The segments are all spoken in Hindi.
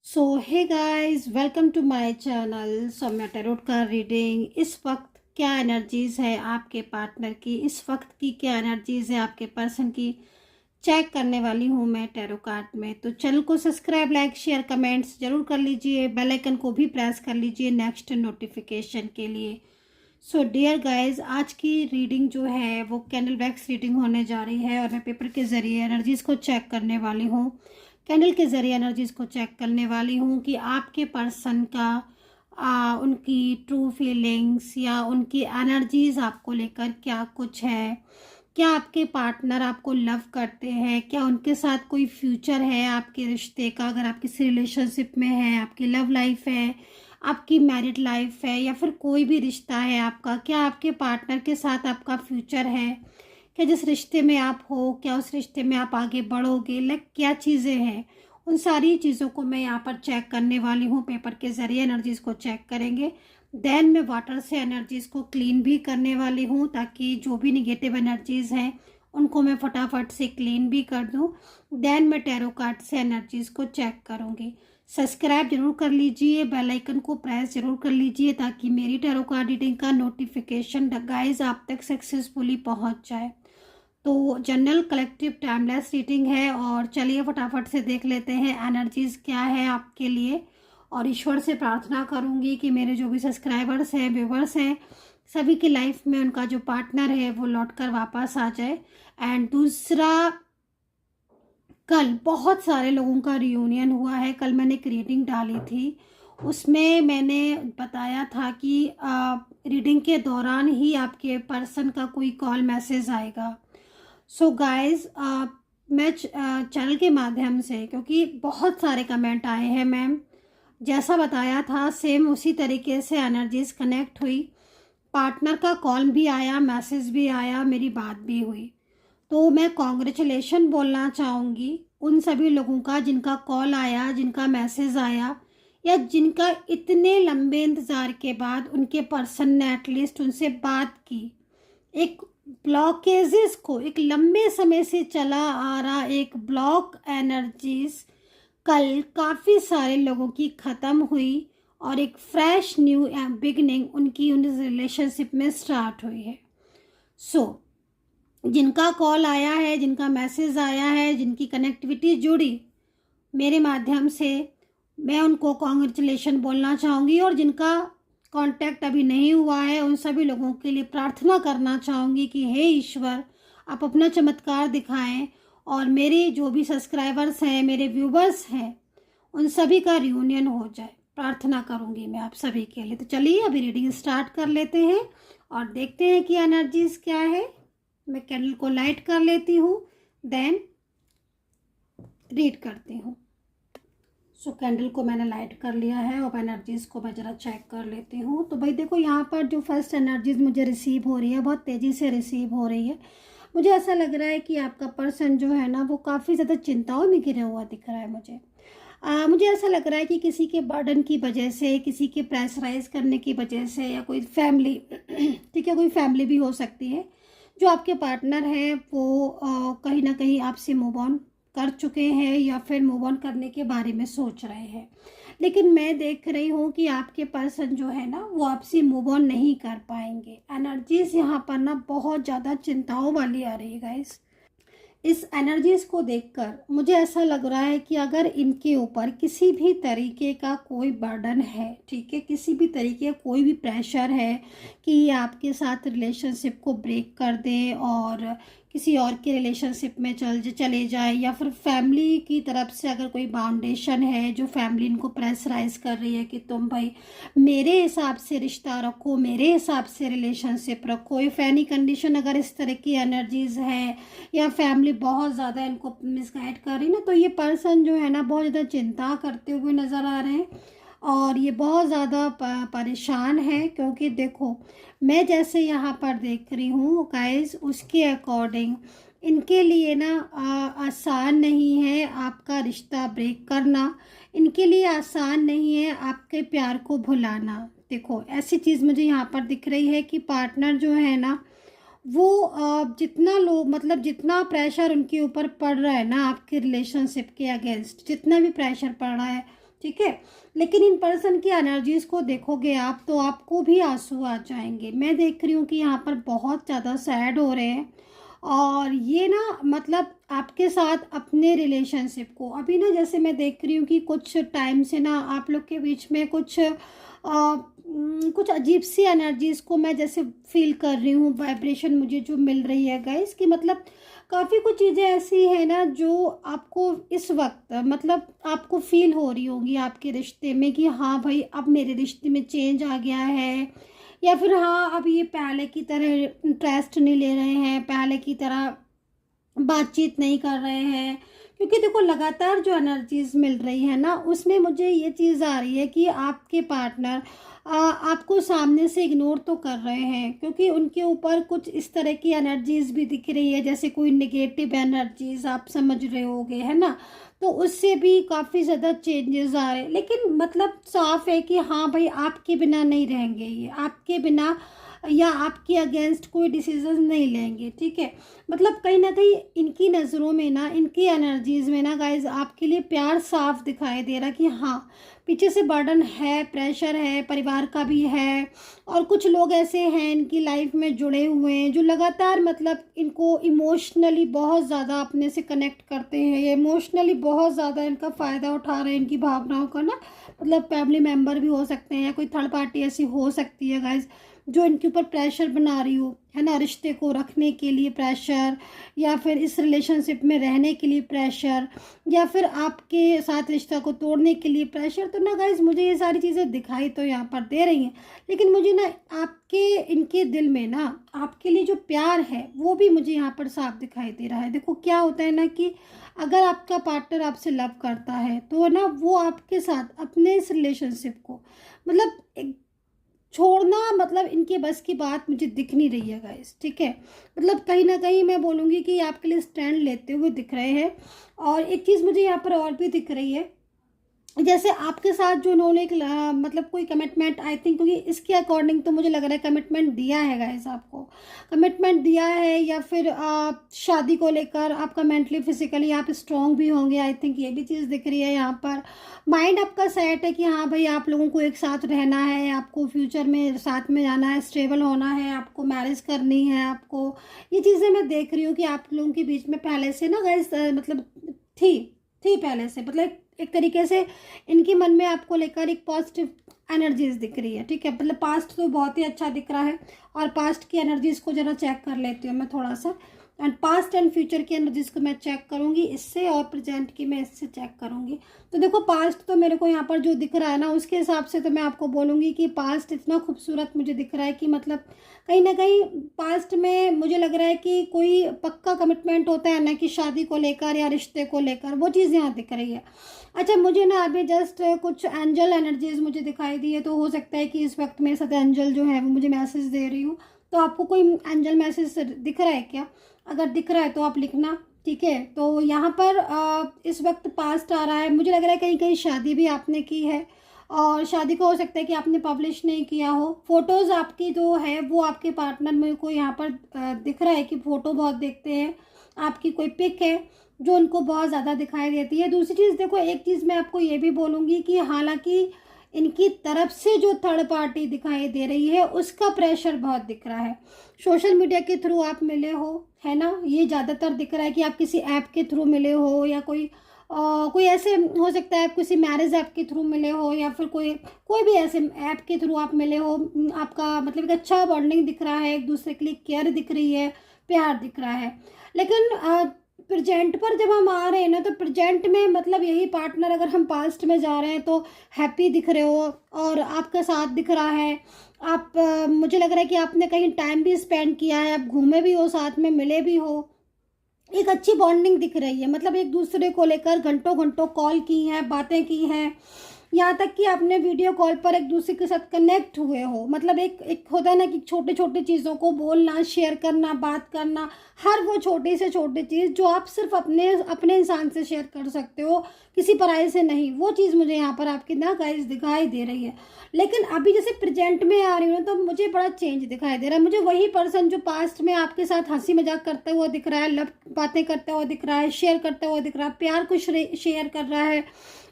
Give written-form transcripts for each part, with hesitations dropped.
So hey guys, welcome to my channel. So मैं टैरोट का रीडिंग इस वक्त क्या एनर्जीज़ है आपके पार्टनर की, इस वक्त की क्या एनर्जीज़ है आपके पर्सन की, चेक करने वाली हूँ मैं टैरो कार्ड में। तो चैनल को सब्सक्राइब, लाइक, शेयर, कमेंट्स जरूर कर लीजिए। बेल आइकन को भी प्रेस कर लीजिए नेक्स्ट नोटिफिकेशन के लिए। सो डियर गाइस, आज की रीडिंग जो है वो कैंडल वैक्स रीडिंग होने जा रही है और मैं पेपर के ज़रिए एनर्जीज़ को चेक करने वाली हूँ। कैंडल के ज़रिए एनर्जीज़ को चेक करने वाली हूँ कि आपके पर्सन का उनकी ट्रू फीलिंग्स या उनकी एनर्जीज़ आपको लेकर क्या कुछ है। क्या आपके पार्टनर आपको लव करते हैं, क्या उनके साथ कोई फ्यूचर है आपके रिश्ते का, अगर आप किसी रिलेशनशिप में हैं, आपकी लव लाइफ है, आपकी मैरिड लाइफ है या फिर कोई भी रिश्ता है आपका, क्या आपके पार्टनर के साथ आपका फ्यूचर है, क्या जिस रिश्ते में आप हो क्या उस रिश्ते में आप आगे बढ़ोगे, लाइक क्या चीज़ें हैं। उन सारी चीज़ों को मैं यहाँ पर चेक करने वाली हूँ। पेपर के ज़रिए एनर्जीज़ को चेक करेंगे। देन मैं वाटर से एनर्जीज़ को क्लीन भी करने वाली हूँ ताकि जो भी निगेटिव एनर्जीज़ हैं उनको मैं फटाफट से क्लीन भी कर दूँ। देन मैं टैरो कार्ड से एनर्जीज़ को चेक करूँगी। सब्सक्राइब जरूर कर लीजिए, बेल आइकन को प्रेस जरूर कर लीजिए ताकि मेरी टैरो कार्ड रीडिंग का नोटिफिकेशन गाइस आप तक सक्सेसफुली पहुंच जाए। तो जनरल कलेक्टिव टाइमलेस रीडिंग है और चलिए फटाफट से देख लेते हैं एनर्जीज़ क्या है आपके लिए। और ईश्वर से प्रार्थना करूंगी कि मेरे जो भी सब्सक्राइबर्स हैं, व्यूवर्स हैं, सभी की लाइफ में उनका जो पार्टनर है वो लौट कर वापस आ जाए। एंड दूसरा, कल बहुत सारे लोगों का रियूनियन हुआ है। कल मैंने एक रीडिंग डाली थी, उसमें मैंने बताया था कि रीडिंग के दौरान ही आपके पर्सन का कोई कॉल मैसेज आएगा। सो गाइस, मैं चैनल के माध्यम से, क्योंकि बहुत सारे कमेंट आए हैं मैम, जैसा बताया था सेम उसी तरीके से एनर्जीज कनेक्ट हुई। पार्टनर का कॉल भी आया, मैसेज भी आया, मेरी बात भी हुई। तो मैं कॉन्ग्रेचुलेशन बोलना चाहूँगी उन सभी लोगों का जिनका कॉल आया, जिनका मैसेज आया, या जिनका इतने लंबे इंतज़ार के बाद उनके पर्सन ने एटलीस्ट उनसे बात की। एक ब्लॉकेजेस को, एक लंबे समय से चला आ रहा एक ब्लॉक एनर्जीज कल काफ़ी सारे लोगों की ख़त्म हुई और एक फ्रेश न्यू बिगनिंग उनकी उन रिलेशनशिप में स्टार्ट हुई है। सो जिनका कॉल आया है, जिनका मैसेज आया है, जिनकी कनेक्टिविटी जुड़ी मेरे माध्यम से, मैं उनको कॉन्ग्रेचुलेशन बोलना चाहूँगी। और जिनका कांटेक्ट अभी नहीं हुआ है उन सभी लोगों के लिए प्रार्थना करना चाहूँगी कि हे ईश्वर, आप अपना चमत्कार दिखाएं और मेरे जो भी सब्सक्राइबर्स हैं, मेरे व्यूवर्स हैं, उन सभी का रियूनियन हो जाए। प्रार्थना करूँगी मैं आप सभी के लिए। तो चलिए अभी रीडिंग स्टार्ट कर लेते हैं और देखते हैं कि एनर्जीज क्या है। मैं कैंडल को लाइट कर लेती हूँ, देन रीड करती हूँ। सो कैंडल को मैंने लाइट कर लिया है और एनर्जीज़ को मैं ज़रा चेक कर लेती हूँ। तो भाई देखो, यहाँ पर जो फर्स्ट एनर्जीज़ मुझे रिसीव हो रही है, बहुत तेज़ी से रिसीव हो रही है। मुझे ऐसा लग रहा है कि आपका पर्सन जो है ना वो काफ़ी ज़्यादा चिंताओं में घिरा हुआ दिख रहा है मुझे। मुझे ऐसा लग रहा है कि किसी के बर्डन की वजह से, किसी के प्रेशराइज करने की वजह से, या कोई फैमिली ठीक है, कोई फैमिली भी हो सकती है। जो आपके पार्टनर हैं वो कहीं ना कहीं आपसे मूव ऑन कर चुके हैं या फिर मूव ऑन करने के बारे में सोच रहे हैं। लेकिन मैं देख रही हूँ कि आपके पर्सन जो है ना वो आपसे मूव ऑन नहीं कर पाएंगे। एनर्जीज यहाँ पर ना बहुत ज़्यादा चिंताओं वाली आ रही है गाइस। इस एनर्जीज को देखकर मुझे ऐसा लग रहा है कि अगर इनके ऊपर किसी भी तरीके का कोई बर्डन है, ठीक है, किसी भी तरीके का कोई भी प्रेशर है कि ये आपके साथ रिलेशनशिप को ब्रेक कर दे और किसी और के रिलेशनशिप में चले जाए, या फिर फैमिली की तरफ से अगर कोई बाउंडेशन है जो फैमिली इनको प्रेशराइज कर रही है कि तुम भाई मेरे हिसाब से रिश्ता रखो, मेरे हिसाब से रिलेशनशिप रखो, इफ एनी कंडीशन अगर इस तरह की एनर्जीज है या फैमिली बहुत ज़्यादा इनको मिसगाइड कर रही ना, तो ये पर्सन जो है ना बहुत ज़्यादा चिंता करते हुए नज़र आ रहे हैं और ये बहुत ज़्यादा परेशान है। क्योंकि देखो, मैं जैसे यहाँ पर देख रही हूँ गाइस, उसके अकॉर्डिंग इनके लिए ना आसान नहीं है आपका रिश्ता ब्रेक करना, इनके लिए आसान नहीं है आपके प्यार को भुलाना। देखो, ऐसी चीज़ मुझे यहाँ पर दिख रही है कि पार्टनर जो है ना वो जितना लोग, मतलब जितना प्रेशर उनके ऊपर पड़ रहा है ना आपके रिलेशनशिप के अगेंस्ट, जितना भी प्रेशर पड़ रहा है ठीक है। लेकिन इन पर्सन की एनर्जीज को देखोगे आप तो आपको भी आंसू आ जाएंगे। मैं देख रही हूँ कि यहाँ पर बहुत ज़्यादा सैड हो रहे हैं, और ये ना मतलब आपके साथ अपने रिलेशनशिप को अभी ना, जैसे मैं देख रही हूँ कि कुछ टाइम से ना आप लोग के बीच में कुछ अजीब सी एनर्जीज को मैं जैसे फील कर रही हूँ, वाइब्रेशन मुझे जो मिल रही है गाइस, कि मतलब काफ़ी कुछ चीज़ें ऐसी है ना जो आपको इस वक्त मतलब आपको फील हो रही होगी आपके रिश्ते में, कि हाँ भाई अब मेरे रिश्ते में चेंज आ गया है, या फिर हाँ अब ये पहले की तरह इंटरेस्ट नहीं ले रहे हैं, पहले की तरह बातचीत नहीं कर रहे हैं। क्योंकि देखो लगातार जो एनर्जीज मिल रही है ना, उसमें मुझे ये चीज़ आ रही है कि आपके पार्टनर आपको सामने से इग्नोर तो कर रहे हैं, क्योंकि उनके ऊपर कुछ इस तरह की एनर्जीज भी दिख रही है, जैसे कोई नेगेटिव एनर्जीज, आप समझ रहे होगे, है ना। तो उससे भी काफ़ी ज़्यादा चेंजेस आ रहे हैं, लेकिन मतलब साफ है कि हाँ भाई आपके बिना नहीं रहेंगे, ये आपके बिना या आपके अगेंस्ट कोई डिसीजन नहीं लेंगे, ठीक है। मतलब कहीं ना कहीं इनकी नज़रों में ना, इनकी एनर्जीज में ना गाइज आपके लिए प्यार साफ दिखाई दे रहा कि हाँ पीछे से बर्डन है, प्रेशर है, परिवार का भी है, और कुछ लोग ऐसे हैं इनकी लाइफ में जुड़े हुए हैं जो लगातार मतलब इनको इमोशनली बहुत ज़्यादा अपने से कनेक्ट करते हैं, ये इमोशनली बहुत ज़्यादा इनका फ़ायदा उठा रहे हैं, इनकी भावनाओं का ना। मतलब फैमिली मेम्बर भी हो सकते हैं, या कोई थर्ड पार्टी ऐसी हो सकती है गाइज जो इनके ऊपर प्रेशर बना रही हो, है ना, रिश्ते को रखने के लिए प्रेशर, या फिर इस रिलेशनशिप में रहने के लिए प्रेशर, या फिर आपके साथ रिश्ता को तोड़ने के लिए प्रेशर। तो ना गाइज मुझे ये सारी चीज़ें दिखाई तो यहाँ पर दे रही हैं, लेकिन मुझे ना आपके इनके दिल में ना आपके लिए जो प्यार है वो भी मुझे यहाँ पर साफ दिखाई दे रहा है। देखो क्या होता है ना कि अगर आपका पार्टनर आपसे लव करता है तो ना वो आपके साथ अपने इस रिलेशनशिप को मतलब छोड़ना मतलब इनके बस की बात मुझे दिख नहीं रही है गाइस, ठीक है। मतलब कहीं ना कहीं मैं बोलूँगी कि आपके लिए स्टैंड लेते हुए दिख रहे हैं। और एक चीज़ मुझे यहाँ पर और भी दिख रही है, जैसे आपके साथ जो उन्होंने एक मतलब कोई कमिटमेंट, आई थिंक, क्योंकि इसके अकॉर्डिंग तो मुझे लग रहा है कमिटमेंट दिया है गाइस, आपको कमिटमेंट दिया है, या फिर शादी को लेकर आपका मेंटली फिजिकली आप स्ट्रांग भी होंगे, आई थिंक ये भी चीज़ दिख रही है यहाँ पर। माइंड आपका सेट है कि हाँ भाई आप लोगों को एक साथ रहना है, आपको फ्यूचर में साथ में जाना है, स्टेबल होना है, आपको मैरिज करनी है, आपको ये चीज़ें मैं देख रही हूँ कि आप लोगों के बीच में पहले से ना गाइस मतलब थी पहले से, मतलब एक तरीके से इनके मन में आपको लेकर एक पॉजिटिव एनर्जीज दिख रही है, ठीक है। मतलब पास्ट तो बहुत ही अच्छा दिख रहा है, और पास्ट की एनर्जीज को जरा चेक कर लेती हूँ मैं थोड़ा सा, एंड पास्ट एंड फ्यूचर की एनर्जीज को मैं चेक करूँगी इससे, और प्रेजेंट की मैं इससे चेक करूँगी। तो देखो पास्ट तो मेरे को यहाँ पर जो दिख रहा है ना, उसके हिसाब से तो मैं आपको बोलूँगी कि पास्ट इतना खूबसूरत मुझे दिख रहा है कि मतलब कहीं ना कहीं पास्ट में मुझे लग रहा है कि कोई पक्का कमिटमेंट होता है ना, कि शादी को लेकर या रिश्ते को लेकर, वो चीज़ यहाँ दिख रही है। अच्छा मुझे ना अभी जस्ट कुछ एंजल एनर्जीज मुझे दिखाई दी है, तो हो सकता है कि इस वक्त मेरे साथ एंजल जो है वो मुझे मैसेज दे रही हूँ। तो आपको कोई एंजल मैसेज दिख रहा है क्या? अगर दिख रहा है तो आप लिखना, ठीक है। तो यहाँ पर इस वक्त पास्ट आ रहा है, मुझे लग रहा है कहीं कहीं शादी भी आपने की है, और शादी को हो सकता है कि आपने पब्लिश नहीं किया हो। फोटोज़ आपकी जो है वो आपके पार्टनर मेरे को यहाँ पर दिख रहा है कि फ़ोटो बहुत देखते हैं, आपकी कोई पिक है जो उनको बहुत ज़्यादा दिखाई देती है। दूसरी चीज़ देखो, एक चीज़ मैं आपको ये भी बोलूँगी कि हालांकि इनकी तरफ से जो थर्ड पार्टी दिखाई दे रही है उसका प्रेशर बहुत दिख रहा है। सोशल मीडिया के थ्रू आप मिले हो, है ना, ये ज़्यादातर दिख रहा है कि आप किसी ऐप के थ्रू मिले हो, या कोई ऐसे हो सकता है आप किसी मैरिज ऐप के थ्रू मिले हो, या फिर कोई भी ऐसे ऐप के थ्रू आप मिले हो। आपका मतलब एक अच्छा बॉन्डिंग दिख रहा है, एक दूसरे के लिए केयर दिख रही है, प्यार दिख रहा है। लेकिन प्रेजेंट पर जब हम आ रहे हैं ना, तो प्रेजेंट में मतलब यही पार्टनर, अगर हम पास्ट में जा रहे हैं तो हैप्पी दिख रहे हो, और आपका साथ दिख रहा है। आप मुझे लग रहा है कि आपने कहीं टाइम भी स्पेंड किया है, आप घूमे भी हो, साथ में मिले भी हो, एक अच्छी बॉन्डिंग दिख रही है। मतलब एक दूसरे को लेकर घंटों घंटों कॉल की हैं, बातें की हैं, यहाँ तक कि आपने वीडियो कॉल पर एक दूसरे के साथ कनेक्ट हुए हो। मतलब एक होता है ना कि छोटे छोटे चीज़ों को बोलना, शेयर करना, बात करना, हर वो छोटी से छोटी चीज़ जो आप सिर्फ अपने इंसान से शेयर कर सकते हो, किसी पराये से नहीं, वो चीज़ मुझे यहाँ पर आपकी ना गाइस दिखाई दे रही है। लेकिन अभी जैसे प्रेजेंट में आ रही हूँ तो मुझे बड़ा चेंज दिखाई दे रहा है। मुझे वही पर्सन जो पास्ट में आपके साथ हंसी मजाक करता हुआ दिख रहा है, लव बातें करता हुआ दिख रहा है, शेयर करता हुआ दिख रहा है, प्यार को शेयर कर रहा है,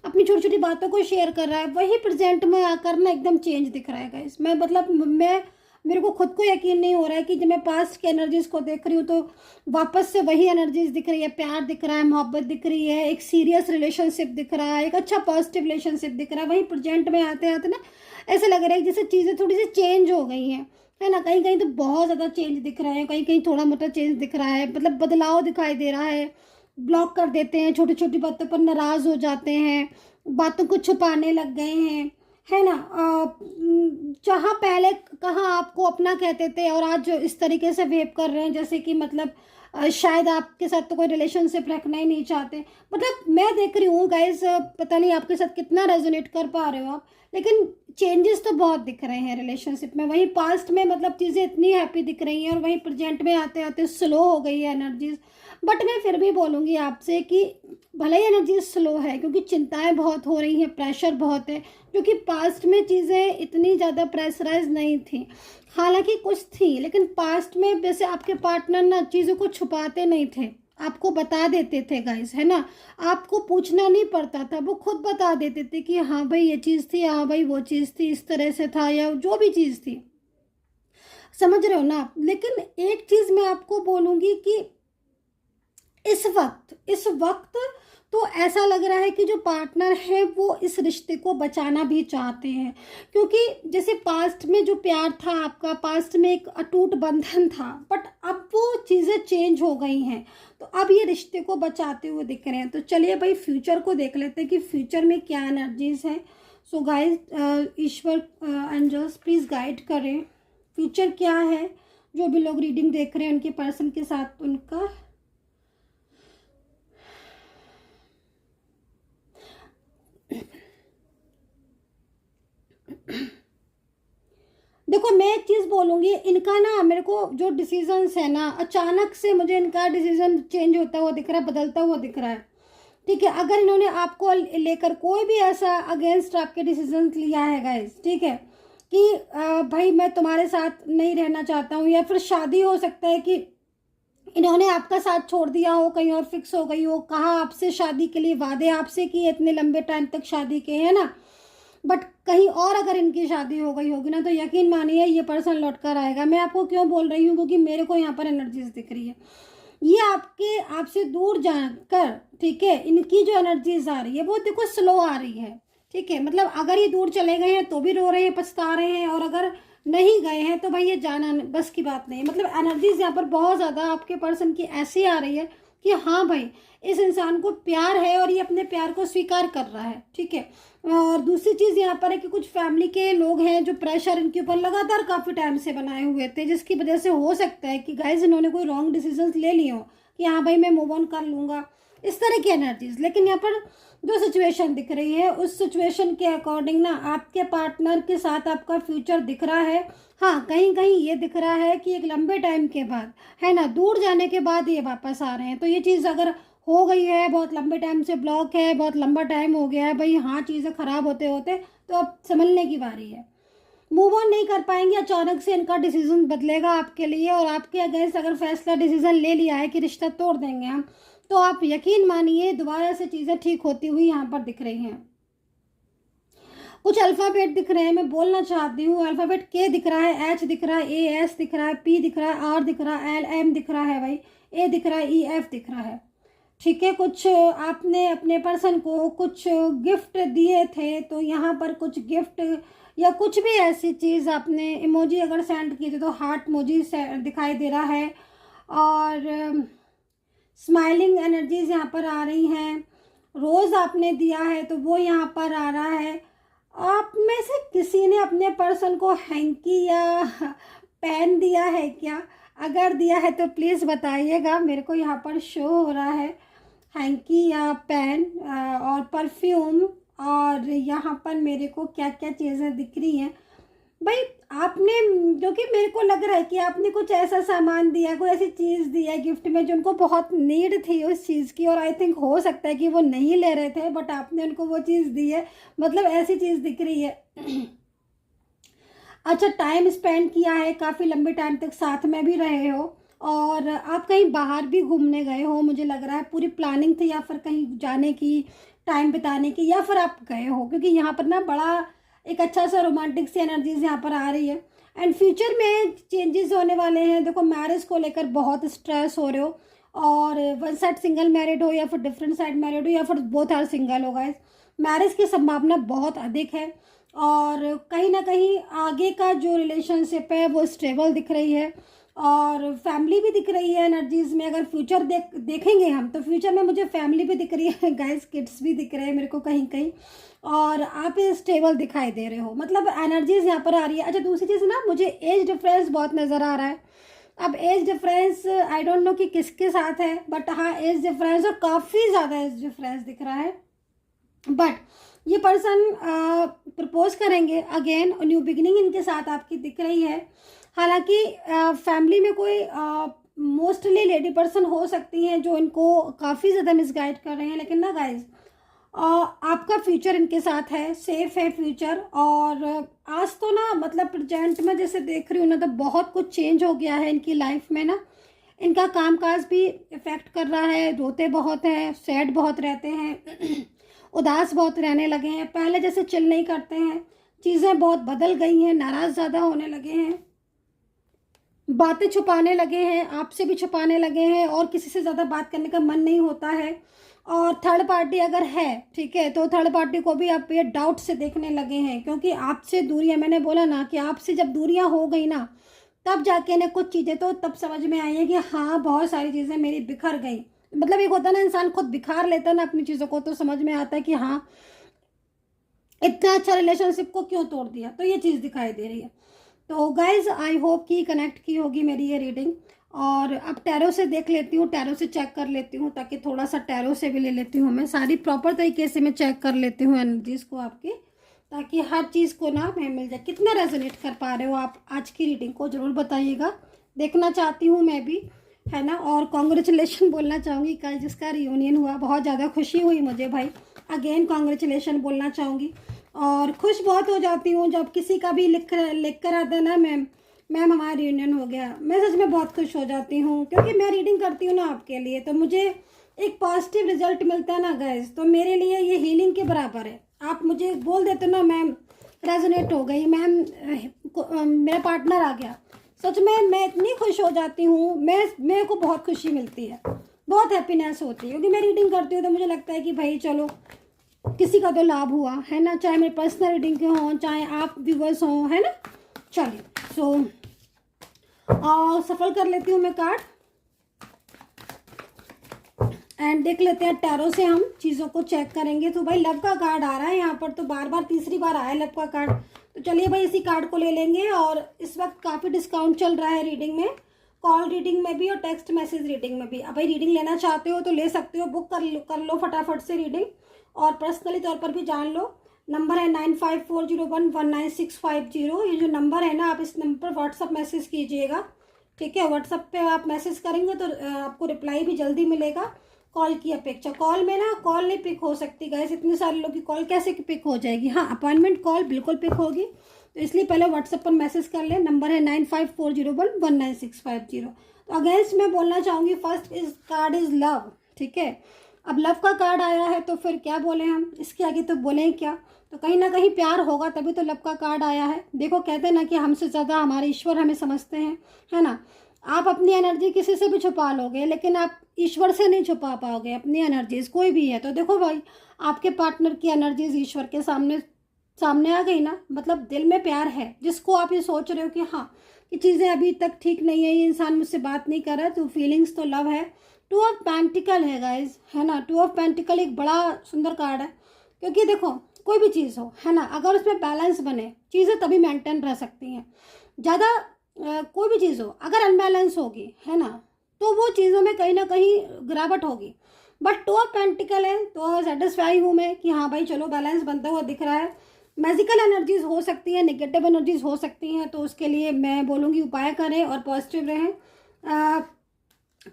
अपनी छोटी छोटी बातों को शेयर कर रहा है, वही प्रेजेंट में आकर ना एकदम चेंज दिख रहा है गाइस। मैं मतलब मैं मेरे को खुद को यकीन नहीं हो रहा है कि जब मैं पास्ट की एनर्जीज को देख रही हूँ तो वापस से वही एनर्जीज दिख रही है, प्यार दिख रहा है, मोहब्बत दिख रही है, एक सीरियस रिलेशनशिप दिख रहा है, एक अच्छा पॉजिटिव रिलेशनशिप दिख रहा है। वही प्रेजेंट में आते आते ना ऐसा लग रहा है जैसे चीज़ें थोड़ी सी चेंज हो गई हैं, है ना। कहीं कहीं तो बहुत ज़्यादा चेंज दिख रहा है, कहीं कहीं थोड़ा मोटा चेंज दिख रहा है, मतलब बदलाव दिखाई दे रहा है। ब्लॉक कर देते हैं, छोटी छोटी बातों पर नाराज़ हो जाते हैं, बातों को छुपाने लग गए हैं, है ना। जहाँ पहले कहाँ आपको अपना कहते थे और आज जो इस तरीके से वेव कर रहे हैं जैसे कि मतलब शायद आपके साथ तो कोई रिलेशनशिप रखना ही नहीं चाहते। मतलब मैं देख रही हूँ गाइस, पता नहीं आपके साथ कितना रेजोनेट कर पा रहे हो आप, लेकिन चेंजेस तो बहुत दिख रहे हैं रिलेशनशिप में। वही पास्ट में मतलब चीज़ें इतनी हैप्पी दिख रही हैं और वही प्रेजेंट में आते आते स्लो हो गई है एनर्जीज। बट मैं फिर भी बोलूँगी आपसे कि भले ही एनर्जी स्लो है क्योंकि चिंताएं बहुत हो रही हैं, प्रेशर बहुत है, क्योंकि पास्ट में चीज़ें इतनी ज़्यादा प्रेशराइज नहीं थी। हालांकि कुछ थी, लेकिन पास्ट में जैसे आपके पार्टनर ना चीज़ों को छुपाते नहीं थे, आपको बता देते थे गाइस, है ना। आपको पूछना नहीं पड़ता था, वो खुद बता देते थे कि हाँ भाई ये चीज़ थी, हाँ भाई वो चीज़ थी, इस तरह से था या जो भी चीज़ थी, समझ रहे हो ना आप। लेकिन एक चीज़ मैं आपको बोलूँगी कि इस वक्त तो ऐसा लग रहा है कि जो पार्टनर है वो इस रिश्ते को बचाना भी चाहते हैं, क्योंकि जैसे पास्ट में जो प्यार था आपका, पास्ट में एक अटूट बंधन था, बट अब वो चीज़ें चेंज हो गई हैं, तो अब ये रिश्ते को बचाते हुए दिख रहे हैं। तो चलिए भाई फ्यूचर को देख लेते हैं कि फ्यूचर में क्या एनर्जीज हैं। सो गाइस, ईश्वर एंजल्स प्लीज़ गाइड करें फ्यूचर क्या है। जो भी लोग रीडिंग देख रहे हैं उनके पर्सन के साथ उनका देखो, मैं एक चीज़ बोलूँगी, इनका ना मेरे को जो डिसीजंस है ना, अचानक से मुझे इनका डिसीजन चेंज होता हुआ दिख रहा है, बदलता हुआ दिख रहा है। ठीक है, अगर इन्होंने आपको लेकर कोई भी ऐसा अगेंस्ट आपके डिसीजन लिया है गाइस, ठीक है, कि भाई मैं तुम्हारे साथ नहीं रहना चाहता हूँ, या फिर शादी हो सकता है कि इन्होंने आपका साथ छोड़ दिया हो, कहीं और फिक्स हो गई हो, कहा आपसे शादी के लिए, वादे आपसे किए इतने लंबे टाइम तक शादी के, है ना, बट कहीं और अगर इनकी शादी हो गई होगी ना तो यकीन मानिए ये पर्सन लौट कर आएगा। मैं आपको क्यों बोल रही हूँ, क्योंकि मेरे को यहाँ पर एनर्जीज दिख रही है। ये आपसे दूर जाकर, ठीक है, इनकी जो एनर्जीज आ रही है वो देखो स्लो आ रही है। ठीक है, मतलब अगर ये दूर चले गए हैं तो भी रो रहे हैं, पछता रहे हैं, और अगर नहीं गए हैं तो भाई ये जाना बस की बात नहीं। मतलब एनर्जीज यहाँ पर बहुत ज़्यादा आपके पर्सन की ऐसी आ रही है कि हाँ भाई इस इंसान को प्यार है और ये अपने प्यार को स्वीकार कर रहा है। ठीक है, और दूसरी चीज़ यहाँ पर है कि कुछ फैमिली के लोग हैं जो प्रेशर इनके ऊपर लगातार काफ़ी टाइम से बनाए हुए थे, जिसकी वजह से हो सकता है कि गाइज इन्होंने कोई रॉन्ग डिसीजन ले लिए हो कि हाँ भाई मैं मूव ऑन कर लूँगा, इस तरह की एनर्जीज। लेकिन यहाँ पर जो सिचुएशन दिख रही है उस सिचुएशन के अकॉर्डिंग ना आपके पार्टनर के साथ आपका फ्यूचर दिख रहा है। हाँ, कहीं कहीं ये दिख रहा है कि एक लंबे टाइम के बाद, है ना, दूर जाने के बाद ये वापस आ रहे हैं। तो ये चीज़ अगर हो गई है, बहुत लंबे टाइम से ब्लॉक है, बहुत लंबा टाइम हो गया है भाई, हाँ चीज़ें ख़राब होते होते, तो अब संभलने की बारी है। मूव ऑन नहीं कर पाएंगे, अचानक से इनका डिसीजन बदलेगा आपके लिए, और आपके अगेंस्ट अगर फैसला डिसीजन ले लिया है कि रिश्ता तोड़ देंगे हम, तो आप यकीन मानिए दोबारा से चीज़ें ठीक होती हुई यहाँ पर दिख रही हैं। कुछ अल्फ़ाबेट दिख रहे हैं, मैं बोलना चाहती हूँ। अल्फ़ाबेट के दिख रहा है, एच दिख रहा है, ए एस दिख रहा है, पी दिख रहा है, आर दिख रहा है, एल एम दिख रहा है भाई, ए दिख रहा है, ई एफ दिख रहा है। ठीक है, कुछ आपने अपने पर्सन को कुछ गिफ्ट दिए थे, तो यहाँ पर कुछ गिफ्ट या कुछ भी ऐसी चीज़ आपने इमोजी अगर सेंड किए थे तो हार्ट इमोजी दिखाई दे रहा है, और स्माइलिंग एनर्जीज यहाँ पर आ रही हैं। रोज़ आपने दिया है तो वो यहाँ पर आ रहा है। आप में से किसी ने अपने पर्सन को हैंकी या पेन दिया है क्या? अगर दिया है तो प्लीज़ बताइएगा, मेरे को यहाँ पर शो हो रहा है हैंकी या पेन और परफ्यूम, और यहाँ पर मेरे को क्या क्या चीज़ें दिख रही हैं भाई। आपने, जो कि मेरे को लग रहा है कि आपने कुछ ऐसा सामान दिया, कोई ऐसी चीज़ दी है गिफ्ट में जो उनको बहुत नीड थी उस चीज़ की, और आई थिंक हो सकता है कि वो नहीं ले रहे थे बट आपने उनको वो चीज़ दी है, मतलब ऐसी चीज़ दिख रही है। अच्छा, टाइम स्पेंड किया है, काफ़ी लंबे टाइम तक साथ में भी रहे हो, और आप कहीं बाहर भी घूमने गए हो, मुझे लग रहा है पूरी प्लानिंग थी या फिर कहीं जाने की, टाइम बिताने की, या फिर आप गए हो, क्योंकि यहाँ पर ना बड़ा एक अच्छा सा रोमांटिक सी एनर्जीज यहाँ पर आ रही है। एंड फ्यूचर में चेंजेस होने वाले हैं। देखो मैरिज को लेकर बहुत स्ट्रेस हो रहे हो, और वन साइड सिंगल मैरिड हो या फिर डिफरेंट साइड मैरिड हो या फिर बोथ आर सिंगल हो गाइस, मैरिज की संभावना बहुत अधिक है। और कहीं ना कहीं आगे का जो रिलेशनशिप है वो स्टेबल दिख रही है, और फैमिली भी दिख रही है एनर्जीज में। अगर फ्यूचर देखेंगे हम तो फ्यूचर में मुझे फैमिली भी दिख रही है गाइस, किड्स भी दिख रहे हैं मेरे को कहीं कहीं, और आप स्टेबल दिखाई दे रहे हो, मतलब एनर्जीज यहाँ पर आ रही है। अच्छा दूसरी चीज़ ना, मुझे एज डिफरेंस बहुत नज़र आ रहा है। अब age difference I don't know कि किसके साथ है, बट हाँ एज डिफरेंस, और काफ़ी ज़्यादा एज डिफरेंस दिख रहा है। बट ये पर्सन प्रपोज करेंगे अगेन, न्यू बिगिनिंग इनके साथ आपकी दिख रही है। हालांकि फैमिली में कोई मोस्टली लेडी पर्सन हो सकती हैं जो इनको काफ़ी ज़्यादा मिसगाइड कर रहे हैं, लेकिन ना गाइज आपका फ्यूचर इनके साथ है, सेफ है फ्यूचर। और आज तो ना मतलब प्रेजेंट में जैसे देख रही हूँ ना, तो बहुत कुछ चेंज हो गया है इनकी लाइफ में ना। इनका कामकाज भी इफेक्ट कर रहा है, रोते बहुत हैं, सैड बहुत रहते हैं उदास बहुत रहने लगे हैं, पहले जैसे चिल नहीं करते हैं, चीज़ें बहुत बदल गई हैं, नाराज़ ज़्यादा होने लगे हैं, बातें छुपाने लगे हैं, आपसे भी छुपाने लगे हैं, और किसी से ज़्यादा बात करने का मन नहीं होता है। और थर्ड पार्टी अगर है, ठीक है, तो थर्ड पार्टी को भी आप ये डाउट से देखने लगे हैं, क्योंकि आपसे दूरियां, मैंने बोला ना कि आपसे जब दूरियां हो गई ना, तब जाके ना कुछ चीज़ें तो तब समझ में आई है कि हाँ बहुत सारी चीज़ें मेरी बिखर गई। मतलब एक होता ना, इंसान खुद बिखार लेता ना अपनी चीज़ों को, तो समझ में आता है कि हाँ इतना अच्छा रिलेशनशिप को क्यों तोड़ दिया। तो ये चीज़ दिखाई दे रही है। तो गाइज आई होप कि कनेक्ट की होगी मेरी ये रीडिंग। और अब टैरो से देख लेती हूँ, टैरो से चेक कर लेती हूँ, ताकि थोड़ा सा टैरो से भी ले लेती हूँ, मैं सारी प्रॉपर तरीके से मैं चेक कर लेती हूँ एनर्जीज को आपकी, ताकि हर चीज़ को ना मैं मिल जाए। कितना रेजोनेट कर पा रहे हो आप आज की रीडिंग को ज़रूर बताइएगा, देखना चाहती हूँ मैं भी, है ना। और कॉन्ग्रेचुलेशन बोलना चाहूँगी, कल जिसका रियूनियन हुआ बहुत ज़्यादा खुशी हुई मुझे भाई, अगेन कॉन्ग्रेचुलेशन बोलना चाहूँगी। और खुश बहुत हो जाती हूँ जब किसी का भी लिख कर आता है ना, मैम हमारा रियूनियन हो गया, मैं सच में बहुत खुश हो जाती हूँ, क्योंकि मैं रीडिंग करती हूँ ना आपके लिए, तो मुझे एक पॉजिटिव रिजल्ट मिलता है ना गाइस, तो मेरे लिए ये हीलिंग के बराबर है। आप मुझे बोल देते ना मैम रेजोनेट हो गई, मैम मेरा पार्टनर आ गया, सच में मैं इतनी खुश हो जाती हूँ, मेरे को बहुत खुशी मिलती है, बहुत हैप्पीनेस होती है, क्योंकि मैं रीडिंग करती हूँ तो मुझे लगता है कि भाई चलो किसी का तो लाभ हुआ, है ना, चाहे मेरे पर्सनल रीडिंग के हों, चाहे आप व्यूवर्स हों, है ना। चलिए सो सफल कर लेती हूँ मैं कार्ड, एंड देख लेते हैं टैरो से हम चीज़ों को चेक करेंगे। तो भाई लव का कार्ड आ रहा है यहाँ पर, तो बार बार तीसरी बार आया लव का कार्ड, तो चलिए भाई इसी कार्ड को ले लेंगे। और इस वक्त काफ़ी डिस्काउंट चल रहा है रीडिंग में, कॉल रीडिंग में भी और टेक्स्ट मैसेज रीडिंग में भी। अब भाई रीडिंग लेना चाहते हो तो ले सकते हो, बुक कर लो फटाफट से रीडिंग, और पर्सनली तौर पर भी जान लो। नंबर है 9540119650। ये जो नंबर है ना, आप इस नंबर पर व्हाट्सअप मैसेज कीजिएगा, ठीक है। व्हाट्सअप पे आप मैसेज करेंगे तो आपको रिप्लाई भी जल्दी मिलेगा, कॉल की अपेक्षा। कॉल में ना कॉल नहीं पिक हो सकती गाइस, इतने सारे लोग की कॉल कैसे पिक हो जाएगी। हाँ अपॉइंटमेंट कॉल बिल्कुल पिक होगी, तो इसलिए पहले व्हाट्सएप पर मैसेज कर लें। नंबर है 9540119650। तो अगेंस्ट मैं बोलना चाहूँगी, first is called is love, ठीक है। अब लव का कार्ड आया है तो फिर क्या बोले हम, इसके आगे तो बोलें क्या, तो कहीं ना कहीं प्यार होगा तभी तो लव का कार्ड आया है। देखो कहते हैं ना कि हमसे ज़्यादा हमारे ईश्वर हमें समझते हैं, है ना। आप अपनी एनर्जी किसी से भी छुपा लोगे, लेकिन आप ईश्वर से नहीं छुपा पाओगे अपनी एनर्जीज, कोई भी है। तो देखो भाई आपके पार्टनर की एनर्जीज ईश्वर के सामने आ गई ना, मतलब दिल में प्यार है, जिसको आप ये सोच रहे हो कि हाँ ये चीज़ें अभी तक ठीक नहीं है, ये इंसान मुझसे बात नहीं कर रहा है, तो फीलिंग्स तो लव है। टू ऑफ पेंटिकल है गाइज, है ना। टू ऑफ पेंटिकल एक बड़ा सुंदर कार्ड है, क्योंकि देखो कोई भी चीज़ हो, है ना, अगर उसमें बैलेंस बने चीज़ें तभी मेंटेन रह सकती हैं। ज़्यादा कोई भी चीज़ हो अगर अनबैलेंस होगी, है ना, तो वो चीज़ों में कहीं ना कहीं गिरावट होगी। बट टू ऑफ पेंटिकल है तो सेटिस्फाई हूँ मैं कि हाँ भाई चलो बैलेंस बनता हुआ दिख रहा है। मैजिकल एनर्जीज हो सकती हैं, नेगेटिव एनर्जीज हो सकती हैं, तो उसके लिए मैं बोलूँगी उपाय करें और पॉजिटिव रहें।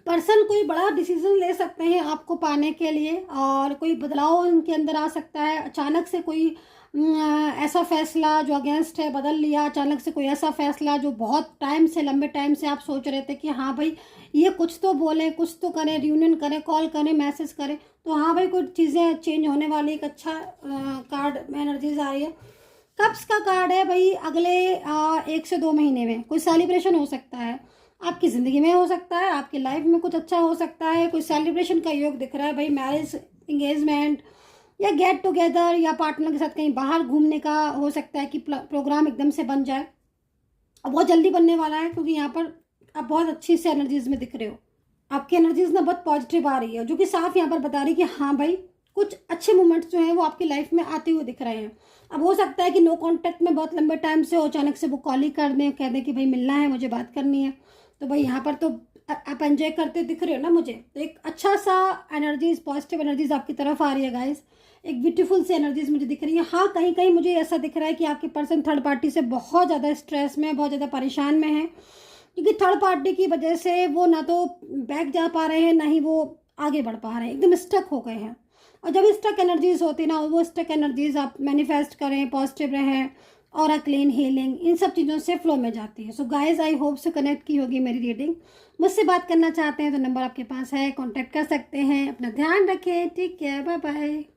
पर्सन कोई बड़ा डिसीजन ले सकते हैं आपको पाने के लिए, और कोई बदलाव उनके अंदर आ सकता है, अचानक से कोई ऐसा फैसला जो अगेंस्ट है बदल लिया, अचानक से कोई ऐसा फैसला जो बहुत टाइम से, लंबे टाइम से आप सोच रहे थे कि हाँ भाई ये कुछ तो बोलें, कुछ तो करें, रियूनियन करें, कॉल करें, मैसेज करें, तो हाँ भाई कुछ चीज़ें चेंज होने वाली। एक अच्छा कार्ड में एनर्जीज आ रही है। कप्स का कार्ड है भाई, अगले 1 से 2 महीने में कोई सेलिब्रेशन हो सकता है आपकी ज़िंदगी में, हो सकता है आपकी लाइफ में कुछ अच्छा हो सकता है, कोई सेलिब्रेशन का योग दिख रहा है भाई, मैरिज, इंगेजमेंट या गेट टुगेदर, या पार्टनर के साथ कहीं बाहर घूमने का हो सकता है कि प्रोग्राम एकदम से बन जाए। अब बहुत जल्दी बनने वाला है, क्योंकि यहाँ पर आप बहुत अच्छी से एनर्जीज में दिख रहे हो। आपकी एनर्जीज ना बहुत पॉजिटिव आ रही है, जो कि साफ यहाँ पर बता रही है कि हाँ भाई कुछ अच्छे मोमेंट्स जो हैं वो आपकी लाइफ में आते हुए दिख रहे हैं। अब हो सकता है कि नो कांटेक्ट में बहुत लंबे टाइम से हो, अचानक से वो कॉल ही कर दें, कह दें कि भाई मिलना है, मुझे बात करनी है। तो भाई यहाँ पर तो आप एंजॉय करते दिख रहे हो ना मुझे, तो एक अच्छा सा एनर्जीज, पॉजिटिव एनर्जीज आपकी तरफ आ रही है गाइस। एक ब्यूटीफुल सी एनर्जीज मुझे दिख रही है। हाँ, कहीं कहीं मुझे ऐसा दिख रहा है कि आपके पर्सन थर्ड पार्टी से बहुत ज़्यादा स्ट्रेस में, बहुत ज़्यादा परेशान में है, क्योंकि थर्ड पार्टी की वजह से वो ना तो बैक जा पा रहे हैं, ना ही वो आगे बढ़ पा रहे हैं, एकदम स्टक हो गए हैं। और जब स्टक एनर्जीज होती ना, वो स्टक एनर्जीज आप मैनिफेस्ट करें, पॉजिटिव रहें, और क्लीन हीलिंग, इन सब चीज़ों से फ्लो में जाती है। सो गाइज, आई होप से कनेक्ट की होगी मेरी रीडिंग। मुझसे बात करना चाहते हैं तो नंबर आपके पास है, कॉन्टैक्ट कर सकते हैं। अपना ध्यान रखें, टेक केयर, बाय बाय।